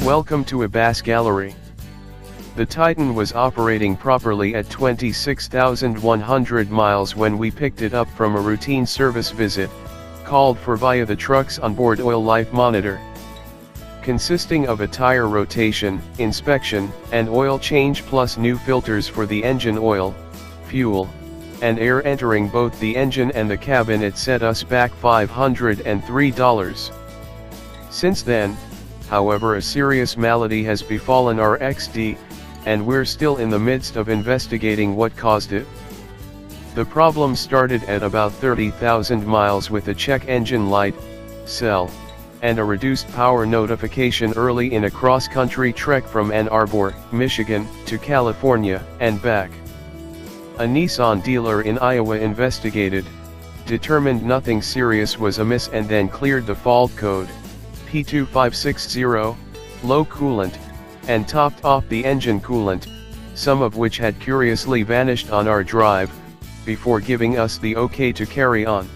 Welcome to Ebas Gallery. The Titan was operating properly at 26,100 miles when we picked it up from a routine service visit, called for via the truck's onboard oil life monitor. Consisting of a tire rotation, inspection, and oil change plus new filters for the engine oil, fuel, and air entering both the engine and the cabin, it set us back $503. Since then, however, a serious malady has befallen our XD, and we're still in the midst of investigating what caused it. The problem started at about 30,000 miles with a check engine light, cell, and a reduced power notification early in a cross-country trek from Ann Arbor, Michigan, to California, and back. A Nissan dealer in Iowa investigated, determined nothing serious was amiss, and then cleared the fault code, P2560, low coolant, and topped off the engine coolant, some of which had curiously vanished on our drive, before giving us the okay to carry on.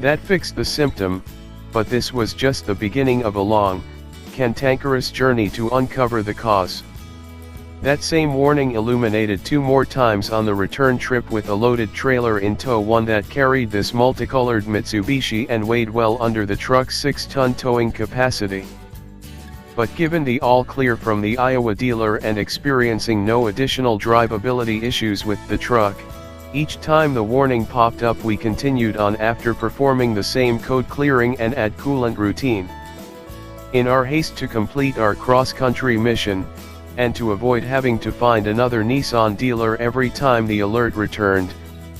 That fixed the symptom, but this was just the beginning of a long, cantankerous journey to uncover the cause. That same warning illuminated 2 more times on the return trip with a loaded trailer in tow, one that carried this multicolored Mitsubishi and weighed well under the truck's 6-ton towing capacity. But given the all-clear from the Iowa dealer and experiencing no additional drivability issues with the truck, each time the warning popped up we continued on after performing the same code clearing and add coolant routine. In our haste to complete our cross-country mission, and to avoid having to find another Nissan dealer every time the alert returned,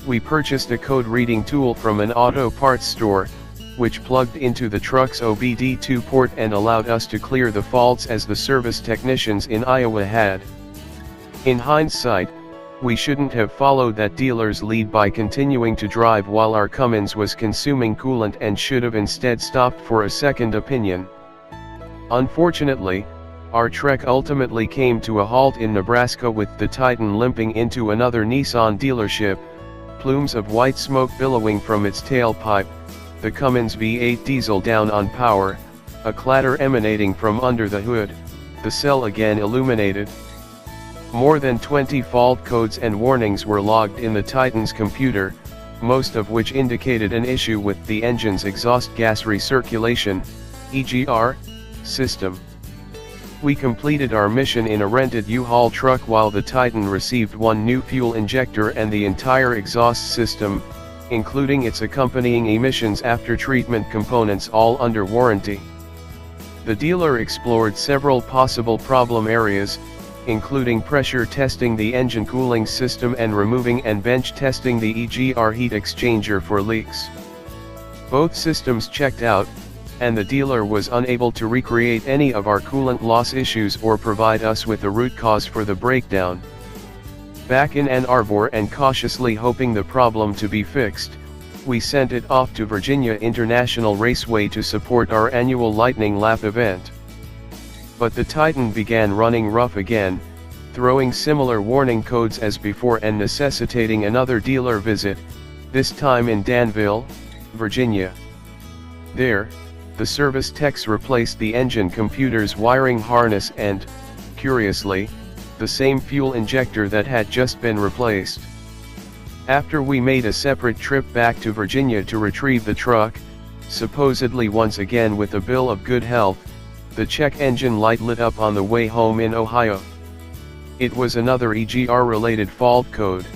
we purchased a code reading tool from an auto parts store, which plugged into the truck's OBD2 port and allowed us to clear the faults as the service technicians in Iowa had. In hindsight, we shouldn't have followed that dealer's lead by continuing to drive while our Cummins was consuming coolant, and should have instead stopped for a second opinion. Unfortunately, our trek ultimately came to a halt in Nebraska with the Titan limping into another Nissan dealership, plumes of white smoke billowing from its tailpipe, the Cummins V8 diesel down on power, a clatter emanating from under the hood, the cell again illuminated. More than 20 fault codes and warnings were logged in the Titan's computer, most of which indicated an issue with the engine's exhaust gas recirculation, EGR, system. We completed our mission in a rented U-Haul truck while the Titan received 1 new fuel injector and the entire exhaust system, including its accompanying emissions after treatment components, all under warranty. The dealer explored several possible problem areas, including pressure testing the engine cooling system and removing and bench testing the EGR heat exchanger for leaks. Both systems checked out, and the dealer was unable to recreate any of our coolant loss issues or provide us with a root cause for the breakdown. Back in Ann Arbor and cautiously hoping the problem to be fixed, we sent it off to Virginia International Raceway to support our annual Lightning Lap event. But the Titan began running rough again, throwing similar warning codes as before and necessitating another dealer visit, this time in Danville, Virginia. There, the service techs replaced the engine computer's wiring harness and, curiously, the same fuel injector that had just been replaced. After we made a separate trip back to Virginia to retrieve the truck, supposedly once again with a bill of good health, the check engine light lit up on the way home in Ohio. It was another EGR-related fault code,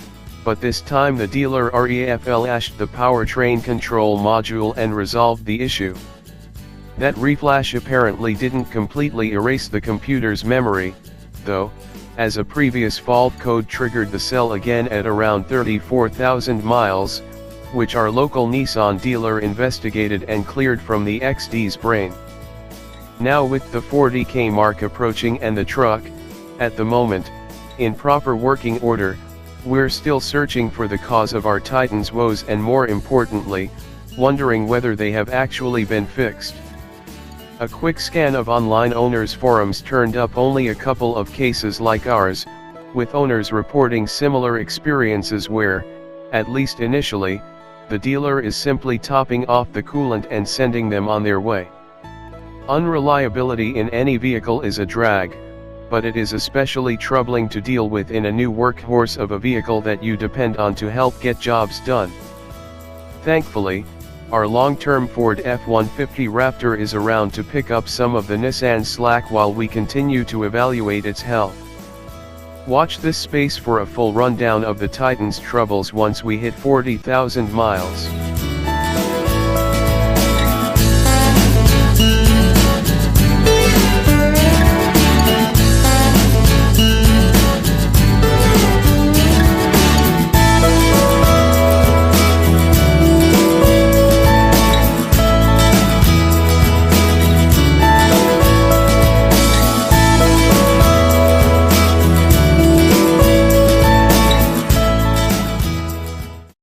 but this time the dealer reflashed the powertrain control module and resolved the issue. That reflash apparently didn't completely erase the computer's memory, though, as a previous fault code triggered the cell again at around 34,000 miles, which our local Nissan dealer investigated and cleared from the XD's brain. Now with the 40K mark approaching and the truck, at the moment, in proper working order, we're still searching for the cause of our Titan's woes and, more importantly, wondering whether they have actually been fixed. A quick scan of online owners' forums turned up only a couple of cases like ours, with owners reporting similar experiences where, at least initially, the dealer is simply topping off the coolant and sending them on their way. Unreliability in any vehicle is a drag, but it is especially troubling to deal with in a new workhorse of a vehicle that you depend on to help get jobs done. Thankfully, our long-term Ford F-150 Raptor is around to pick up some of the Nissan slack while we continue to evaluate its health. Watch this space for a full rundown of the Titan's troubles once we hit 40,000 miles.